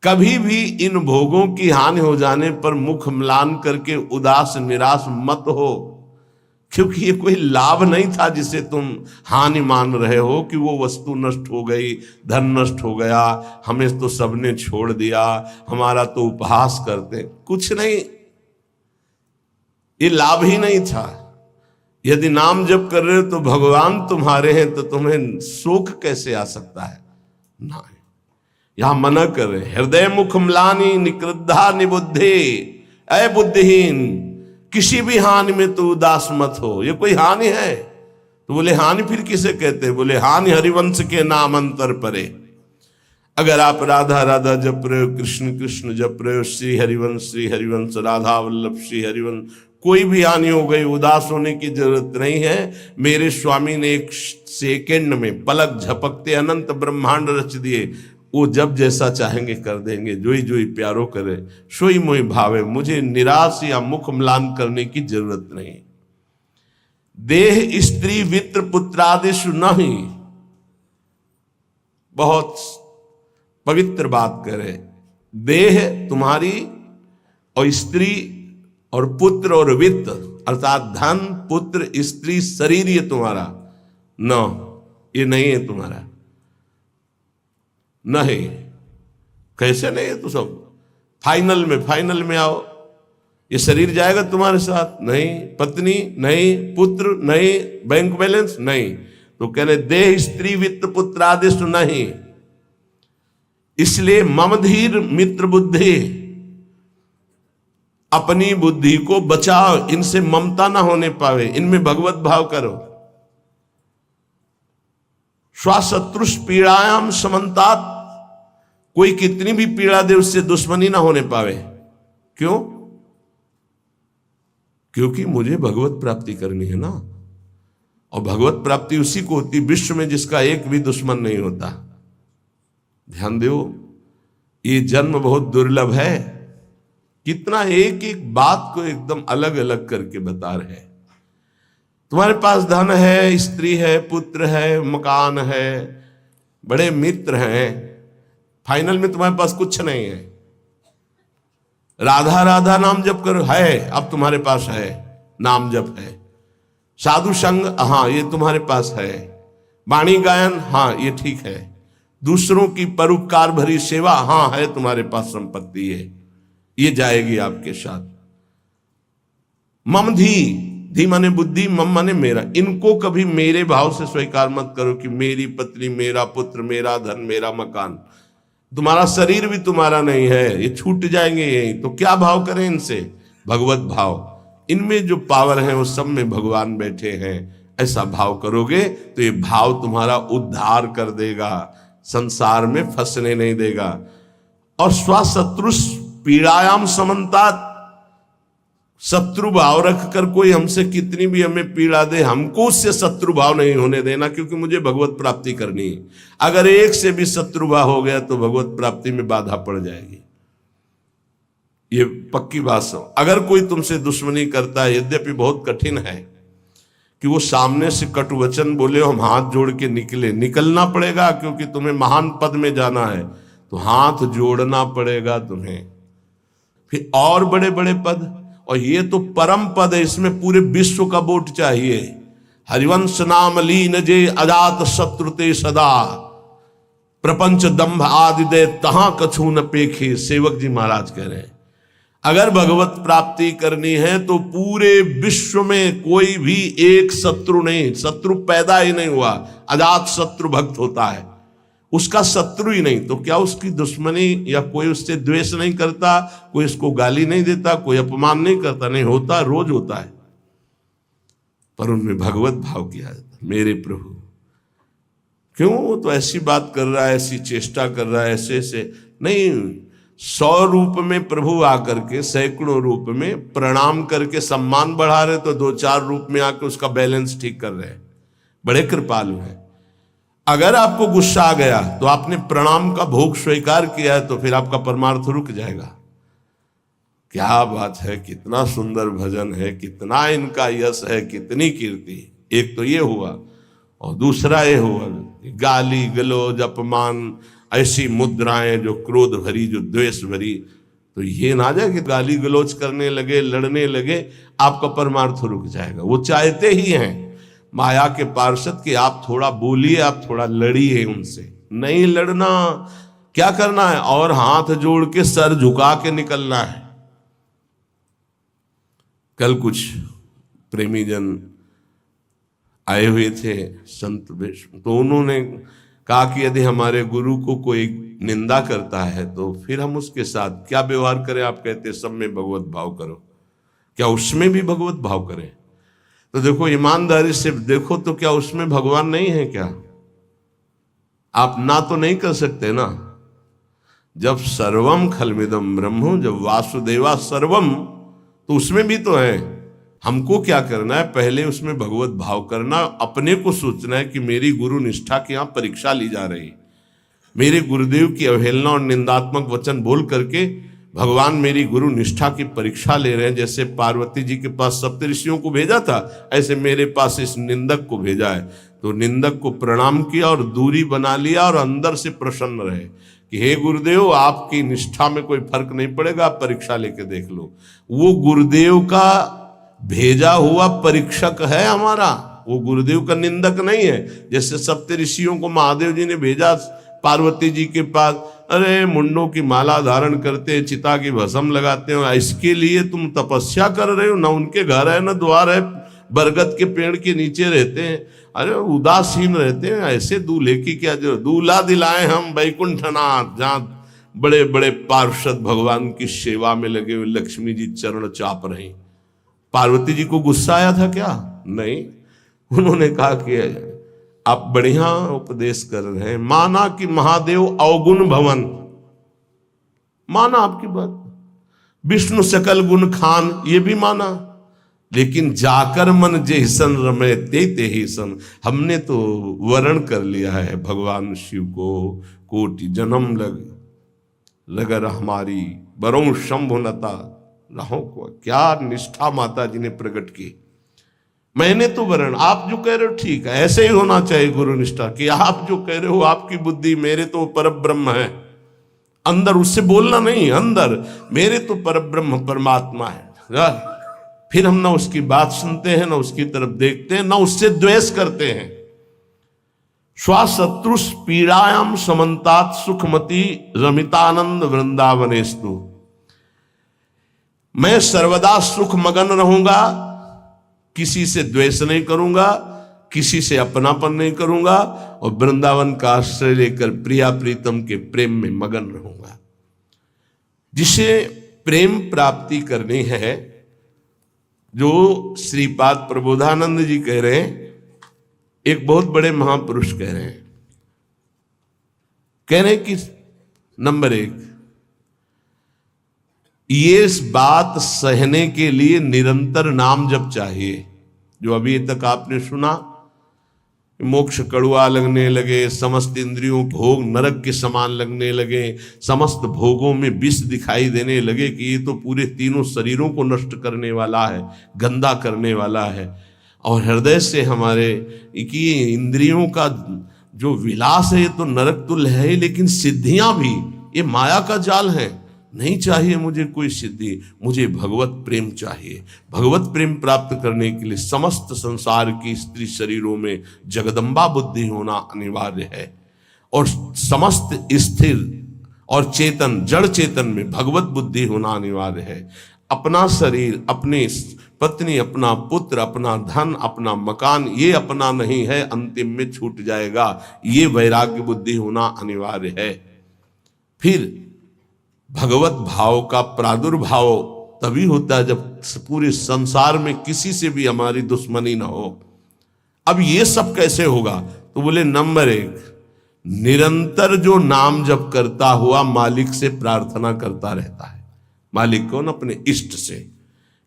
कभी भी इन भोगों की हानि हो जाने पर मुख म्लान करके उदास निराश मत हो, क्योंकि ये कोई लाभ नहीं था जिसे तुम हानि मान रहे हो कि वो वस्तु नष्ट हो गई, धन नष्ट हो गया, हमें तो सबने छोड़ दिया, हमारा तो उपहास करते। कुछ नहीं, ये लाभ ही नहीं था। यदि नाम जप कर रहे हो तो भगवान तुम्हारे हैं, तो तुम्हें शोक कैसे आ सकता है? ना, यहां मना कर रहे, हृदय मुख म्लानि निकृद्धा निबुद्धि, अय बुद्धिहीन, किसी भी हानि में तो उदास मत हो। ये कोई हानि है? तो बोले हानि फिर किसे कहते हैं? बोले हानि हरिवंश के नाम अंतर परे। अगर आप राधा राधा जप रहे हो, कृष्ण कृष्ण जप रहे हो, श्री हरिवंश राधा वल्लभ श्री हरिवंश, कोई भी हानि हो गई, उदास होने की जरूरत नहीं है। मेरे स्वामी ने एक सेकंड में पलक झपकते अनंत ब्रह्मांड रच दिए। वो जब जैसा चाहेंगे कर देंगे, जोई जोई प्यारो करे सोई मोई भावे। मुझे निराश या मुख म्लान करने की जरूरत नहीं। देह स्त्री वित्र पुत्रादिशु नहीं, बहुत पवित्र बात करे। देह तुम्हारी और स्त्री और पुत्र और वित्त अर्थात धन पुत्र स्त्री शरीर ये तुम्हारा न, ये नहीं है तुम्हारा, नहीं। कैसे नहीं है? तो सब फाइनल में आओ, ये शरीर जाएगा तुम्हारे साथ? नहीं। पत्नी नहीं, पुत्र नहीं, बैंक बैलेंस नहीं। तो कह रहे देह स्त्री वित्त पुत्र आदेश नहीं। इसलिए ममधीर मित्र बुद्धि, अपनी बुद्धि को बचाओ, इनसे ममता ना होने पावे, इनमें भगवत भाव करो। स्वशत्रुष पीड़ायाम समन्तात, कोई कितनी भी पीड़ा दे उससे दुश्मनी ना होने पावे। क्यों? क्योंकि मुझे भगवत प्राप्ति करनी है ना। और भगवत प्राप्ति उसी को होती विश्व में जिसका एक भी दुश्मन नहीं होता। ध्यान दो, ये जन्म बहुत दुर्लभ है। कितना एक एक बात को एकदम अलग अलग करके बता रहे हैं। तुम्हारे पास धन है, स्त्री है, पुत्र है, मकान है, बड़े मित्र हैं, फाइनल में तुम्हारे पास कुछ नहीं है। राधा राधा नाम जप करो, है, अब तुम्हारे पास है, नाम जप है। साधु संग, हाँ ये तुम्हारे पास है। वाणी गायन, हाँ ये ठीक है। दूसरों की परोपकार भरी सेवा, हाँ है तुम्हारे पास संपत्ति है, ये जाएगी आपके साथ। मम धी माने बुद्धि, मम माने मेरा। इनको कभी मेरे भाव से स्वीकार मत करो कि मेरी पत्नी, मेरा पुत्र, मेरा धन, मेरा मकान। तुम्हारा शरीर भी तुम्हारा नहीं है, ये छूट जाएंगे यही। तो क्या भाव करें इनसे? भगवत भाव। इनमें जो पावर है वो सब में भगवान बैठे हैं, ऐसा भाव करोगे तो ये भाव तुम्हारा उद्धार कर देगा, संसार में फंसने नहीं देगा। और स्वशत्रुष पीड़ायाम समन्तात, शत्रु भाव रखकर कोई हमसे कितनी भी हमें पीड़ा दे, हमको उससे शत्रु भाव नहीं होने देना, क्योंकि मुझे भगवत प्राप्ति करनी है। अगर एक से भी शत्रु भाव हो गया तो भगवत प्राप्ति में बाधा पड़ जाएगी, ये पक्की बात समझो। अगर कोई तुमसे दुश्मनी करता है, यद्यपि बहुत कठिन है कि वो सामने से कटु वचन बोले, हम हाथ जोड़ के निकलना पड़ेगा, क्योंकि तुम्हें महान पद में जाना है, तो हाथ जोड़ना पड़ेगा तुम्हें। फिर और बड़े बड़े पद, और ये तो परम पद है, इसमें पूरे विश्व का वोट चाहिए। हरिवंश नाम लीन जे अजात शत्रुते सदा, प्रपंच दंभ आदि दे तहां कछु न पेखे। सेवक जी महाराज कह रहे हैं, अगर भगवत प्राप्ति करनी है तो पूरे विश्व में कोई भी एक शत्रु नहीं, शत्रु पैदा ही नहीं हुआ। अजात शत्रु भक्त होता है, उसका शत्रु ही नहीं, तो क्या उसकी दुश्मनी या कोई उससे द्वेष नहीं करता, कोई उसको गाली नहीं देता, कोई अपमान नहीं करता? नहीं होता, रोज होता है। पर उनमें भगवत भाव किया जाता, मेरे प्रभु क्यों वो तो ऐसी बात कर रहा है, ऐसी चेष्टा कर रहा है, ऐसे ऐसे नहीं। 100 रूप में प्रभु आकर के, सैकड़ों रूप में प्रणाम करके सम्मान बढ़ा रहे, तो 2-4 रूप में आकर उसका बैलेंस ठीक कर रहे हैं। बड़े कृपालु हैं। अगर आपको गुस्सा आ गया तो आपने प्रणाम का भोग स्वीकार किया है, तो फिर आपका परमार्थ रुक जाएगा। क्या बात है, कितना सुंदर भजन है, कितना इनका यश है, कितनी कीर्ति। एक तो ये हुआ, और दूसरा ये हुआ गाली गलौज अपमान, ऐसी मुद्राएं जो क्रोध भरी, जो द्वेष भरी, तो ये ना जाए कि गाली गलौज करने लगे, लड़ने लगे, आपका परमार्थ रुक जाएगा। वो चाहते ही हैं माया के पार्षद कि आप थोड़ा बोलिए, आप थोड़ा लड़िए उनसे। नहीं लड़ना, क्या करना है, और हाथ जोड़ के सर झुका के निकलना है। कल कुछ प्रेमी जन आए हुए थे संत विष्णु, तो उन्होंने कहा कि यदि हमारे गुरु को कोई निंदा करता है तो फिर हम उसके साथ क्या व्यवहार करें। आप कहते सब में भगवत भाव करो, क्या उसमें भी भगवत भाव करें? तो देखो, ईमानदारी से देखो तो क्या उसमें भगवान नहीं है क्या? आप ना तो नहीं कर सकते ना। जब सर्वम खलमिदम ब्रह्म, जब वासुदेवा सर्वम, तो उसमें भी तो है। हमको क्या करना है, पहले उसमें भगवत भाव करना, अपने को सोचना है कि मेरी गुरु निष्ठा की यहाँ परीक्षा ली जा रही, मेरे गुरुदेव की अवहेलना और निंदात्मक वचन बोल करके भगवान मेरी गुरु निष्ठा की परीक्षा ले रहे हैं। जैसे पार्वती जी के पास सप्तऋषियों को भेजा था, ऐसे मेरे पास इस निंदक को भेजा है। तो निंदक को प्रणाम किया और दूरी बना लिया और अंदर से प्रसन्न रहे कि हे गुरुदेव, आपकी निष्ठा में कोई फर्क नहीं पड़ेगा, आप परीक्षा लेके देख लो। वो गुरुदेव का भेजा हुआ परीक्षक है हमारा, वो गुरुदेव का निंदक नहीं है। जैसे सप्तऋषियों को महादेव जी ने भेजा पार्वती जी के पास, अरे मुंडों की माला धारण करते, चिता की भस्म लगाते हो, इसके लिए तुम तपस्या कर रहे हो, ना उनके घर है ना द्वार है, बरगद के पेड़ के नीचे रहते हैं, अरे उदासीन रहते हैं, ऐसे दूल्हे की क्या जो दूल्हा दिलाए हम वैकुंठनाथ, जहाँ बड़े बड़े पार्षद भगवान की सेवा में लगे हुए लक्ष्मी जी चरण चाप रही। पार्वती जी को गुस्सा आया था क्या? नहीं, उन्होंने कहा कि आप बढ़िया उपदेश कर रहे हैं, माना कि महादेव अवगुण भवन, माना आपकी बात, विष्णु सकल गुण खान, ये भी माना, लेकिन जाकर मन जैसन रमे ते ही सन, हमने तो वर्ण कर लिया है भगवान शिव को, कोटि जन्म लगर हमारी बरों शंभुनता रहो को। क्या निष्ठा माता जी ने प्रकट की। मैंने तो वर्ण, आप जो कह रहे हो ठीक है, ऐसे ही होना चाहिए गुरु निष्ठा कि आप जो कह रहे हो आपकी बुद्धि, मेरे तो परब्रह्म है अंदर, उससे बोलना नहीं, अंदर मेरे तो परब्रह्म परमात्मा है। फिर हम ना उसकी बात सुनते हैं, ना उसकी तरफ देखते हैं, ना उससे द्वेष करते हैं। स्वशत्रुष पीड़ायाम समन्तात सुखमती रमितानंद वृंदावनेस्तु, मैं सर्वदा सुख मगन रहूंगा, किसी से द्वेष नहीं करूंगा, किसी से अपनापन नहीं करूंगा, और वृंदावन का आश्रय लेकर प्रिया प्रीतम के प्रेम में मगन रहूंगा। जिसे प्रेम प्राप्ति करनी है, जो श्रीपाद प्रबोधानंद जी कह रहे हैं, एक बहुत बड़े महापुरुष कह रहे हैं कि नंबर 1, ये इस बात सहने के लिए निरंतर नाम जप चाहिए। जो अभी तक आपने सुना, मोक्ष कड़ुआ लगने लगे, समस्त इंद्रियों भोग नरक के समान लगने लगे, समस्त भोगों में विष दिखाई देने लगे कि ये तो पूरे तीनों शरीरों को नष्ट करने वाला है, गंदा करने वाला है, और हृदय से हमारे कि इंद्रियों का जो विलास है ये तो नरक तुल्य है, लेकिन सिद्धियां भी ये माया का जाल है। नहीं चाहिए मुझे कोई सिद्धि, मुझे भगवत प्रेम चाहिए। भगवत प्रेम प्राप्त करने के लिए समस्त संसार की स्त्री शरीरों में जगदम्बा बुद्धि होना अनिवार्य है, और समस्त स्थिर और चेतन जड़ चेतन में भगवत बुद्धि होना अनिवार्य है। अपना शरीर, अपनी पत्नी, अपना पुत्र, अपना धन, अपना मकान, ये अपना नहीं है, अंतिम में छूट जाएगा, ये वैराग्य बुद्धि होना अनिवार्य है। फिर भगवत भाव का प्रादुर्भाव तभी होता है जब पूरे संसार में किसी से भी हमारी दुश्मनी ना हो। अब ये सब कैसे होगा? तो बोले नंबर 1, निरंतर जो नाम जप करता हुआ मालिक से प्रार्थना करता रहता है। मालिक कौन? अपने इष्ट से,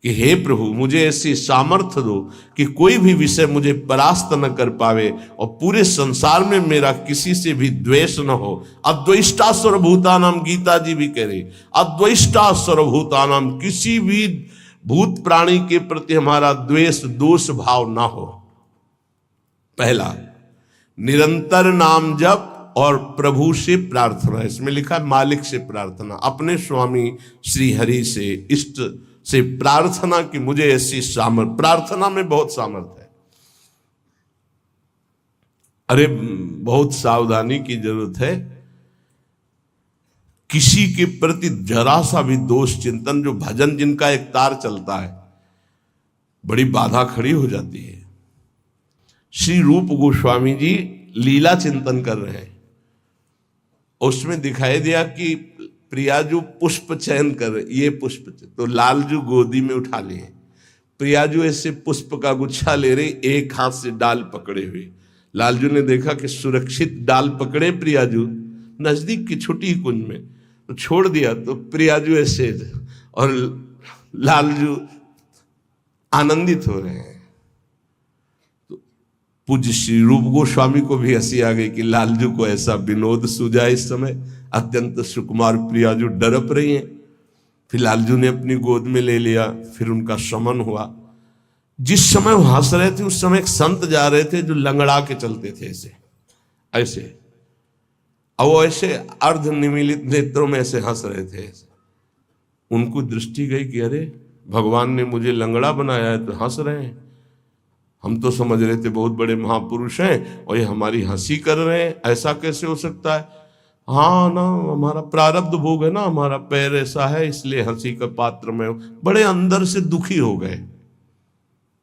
कि हे प्रभु मुझे ऐसी सामर्थ्य दो कि कोई भी विषय मुझे परास्त न कर पावे, और पूरे संसार में मेरा किसी से भी द्वेष न हो। अद्वेष्टा सर्वभूतानाम, गीता जी भी कह रही, अद्वेष्टा सर्वभूतानाम, किसी भी भूत प्राणी के प्रति हमारा द्वेष दोष भाव ना हो। पहला, निरंतर नाम जप और प्रभु से प्रार्थना, इसमें लिखा है मालिक से प्रार्थना, अपने स्वामी श्री हरि से, इष्ट से प्रार्थना कि मुझे ऐसी सामर्थ, प्रार्थना में बहुत सामर्थ है। अरे बहुत सावधानी की जरूरत है। किसी के प्रति जरा सा भी दोष चिंतन, जो भजन जिनका एक तार चलता है, बड़ी बाधा खड़ी हो जाती है। श्री रूप गोस्वामी जी लीला चिंतन कर रहे हैं, उसमें दिखाई दिया कि प्रियाजू पुष्प चयन कर, ये पुष्प तो लालजू गोदी में उठा लिए, प्रियाजू ऐसे पुष्प का गुच्छा ले रही, एक हाथ से डाल पकड़े हुए। लालजू ने देखा कि सुरक्षित डाल पकड़े प्रियाजू नजदीक की छोटी कुंज में, तो छोड़ दिया, तो प्रियाजू ऐसे और लालजू आनंदित हो रहे हैं। तो पूज्य श्री रूप गोस्वामी को भी हंसी आ गई कि लालजू को ऐसा विनोद सूझा। इस समय अत्यंत सुकुमार प्रियाजू डरप रही हैं। फिर लालजू ने अपनी गोद में ले लिया, फिर उनका शमन हुआ। जिस समय वो हंस रहे थे उस समय एक संत जा रहे थे जो लंगड़ा के चलते थे, ऐसे ऐसे, और वो ऐसे अर्ध निमीलित नेत्रों में ऐसे हंस रहे थे। उनको दृष्टि गई कि अरे भगवान ने मुझे लंगड़ा बनाया है तो हंस रहे हैं, हम तो समझ रहे थे बहुत बड़े महापुरुष हैं और ये हमारी हंसी कर रहे हैं, ऐसा कैसे हो सकता है। हाँ ना, हमारा प्रारब्ध भोग है ना, हमारा पैर ऐसा है इसलिए हंसी का पात्र में। बड़े अंदर से दुखी हो गए,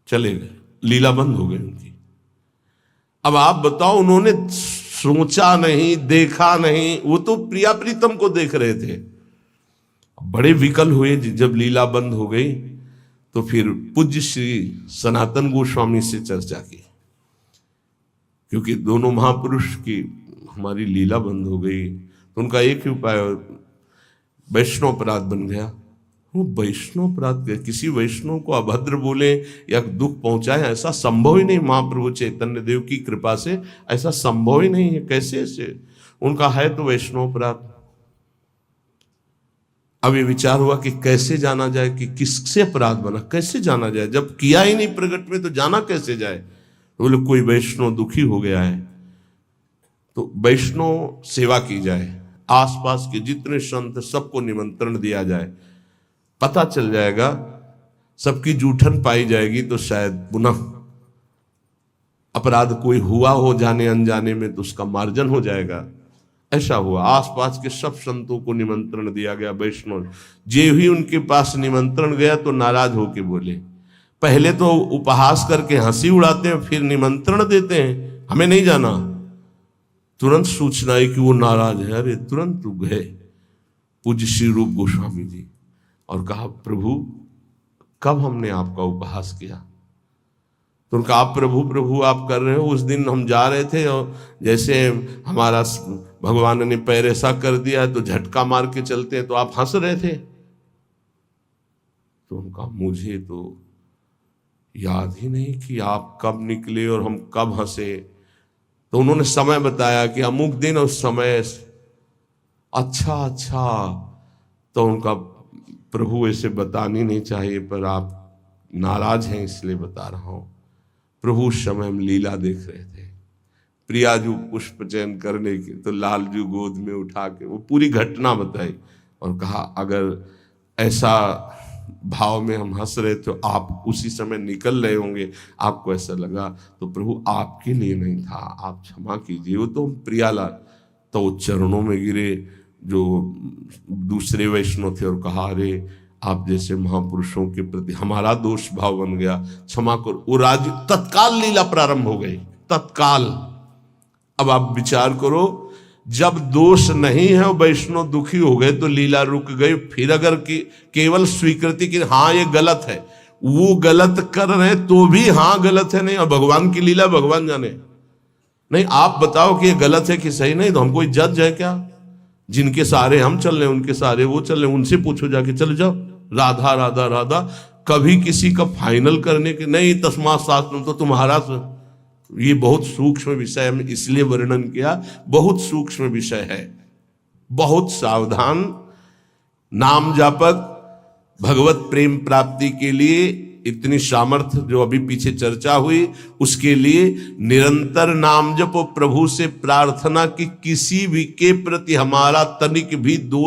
चले गए, लीला बंद हो गई उनकी। अब आप बताओ, उन्होंने सोचा नहीं, देखा नहीं, वो तो प्रिया प्रीतम को देख रहे थे। बड़े विकल हुए जब लीला बंद हो गई, तो फिर पूज्य श्री सनातन गोस्वामी से चर्चा की, क्योंकि दोनों महापुरुष की हमारी लीला बंद हो गई, तो उनका एक ही उपाय, वैष्णव अपराध बन गया। वो वैष्णव अपराध, किसी वैष्णव को अभद्र बोले या दुख पहुंचाए, ऐसा संभव ही नहीं। महाप्रभु चैतन्य देव की कृपा से ऐसा संभव ही नहीं है। कैसे ऐसे उनका है तो वैष्णव अपराध। अब ये विचार हुआ कि कैसे जाना जाए कि किससे अपराध बना, कैसे जाना जाए, जब किया ही नहीं प्रकट में तो जाना कैसे जाए। तो बोले कोई वैष्णव दुखी हो गया है तो वैष्णव सेवा की जाए, आसपास के जितने संत सबको निमंत्रण दिया जाए, पता चल जाएगा, सबकी जूठन पाई जाएगी तो शायद पुनः अपराध कोई हुआ हो जाने अनजाने में तो उसका मार्जन हो जाएगा। ऐसा हुआ, आसपास के सब संतों को निमंत्रण दिया गया। वैष्णव जे ही उनके पास निमंत्रण गया तो नाराज होके बोले, पहले तो उपहास करके हंसी उड़ाते हैं, फिर निमंत्रण देते हैं, हमें नहीं जाना। तुरंत सूचना आई कि वो नाराज है। अरे तुरंत गए पूज्य श्री रूप गोस्वामी जी और कहा, प्रभु कब हमने आपका उपहास किया। तो उनका आप प्रभु प्रभु आप कर रहे हो, उस दिन हम जा रहे थे और जैसे हमारा भगवान ने पैर ऐसा कर दिया तो झटका मार के चलते हैं तो आप हंस रहे थे। तो उनका मुझे तो याद ही नहीं कि आप कब निकले और हम कब हंसे। तो उन्होंने समय बताया कि अमुक दिन उस समय। अच्छा, तो उनका प्रभु ऐसे बतानी नहीं चाहिए पर आप नाराज हैं इसलिए बता रहा हूं। प्रभु उस समय हम लीला देख रहे थे, प्रियाजू पुष्प चयन करने की, तो लालजू गोद में उठा के वो पूरी घटना बताई और कहा अगर ऐसा भाव में हम हंस रहे तो आप उसी समय निकल रहे होंगे, आपको ऐसा लगा तो प्रभु आपके लिए नहीं था, आप क्षमा कीजिए। वो तो प्रियालाल तो वो चरणों में गिरे जो दूसरे वैष्णव थे और कहा, अरे आप जैसे महापुरुषों के प्रति हमारा दोष भाव बन गया, क्षमा करो। वो राज तत्काल लीला प्रारंभ हो गई, तत्काल। अब आप विचार करो, जब दोष नहीं है और वैष्णव दुखी हो गए तो लीला रुक गई। फिर अगर केवल स्वीकृति की हाँ ये गलत है, वो गलत कर रहे हैं तो भी हाँ गलत है, नहीं और भगवान की लीला भगवान जाने। नहीं आप बताओ कि ये गलत है कि सही, नहीं तो हम कोई जज है क्या। जिनके सारे हम चल रहे हैं उनके सारे वो चल रहे हैं, उनसे पूछो जाके, चले जाओ राधा राधा राधा। कभी किसी का फाइनल करने के नहीं, तस्मात् शास्त्रम तो तुम्हारा। ये बहुत सूक्ष्म विषय है, इसलिए वर्णन किया, बहुत सूक्ष्म विषय है। बहुत सावधान। नाम जापक भगवत प्रेम प्राप्ति के लिए इतनी सामर्थ्य जो अभी पीछे चर्चा हुई, उसके लिए निरंतर नाम जपो, प्रभु से प्रार्थना कि किसी भी के प्रति हमारा तनिक भी दोष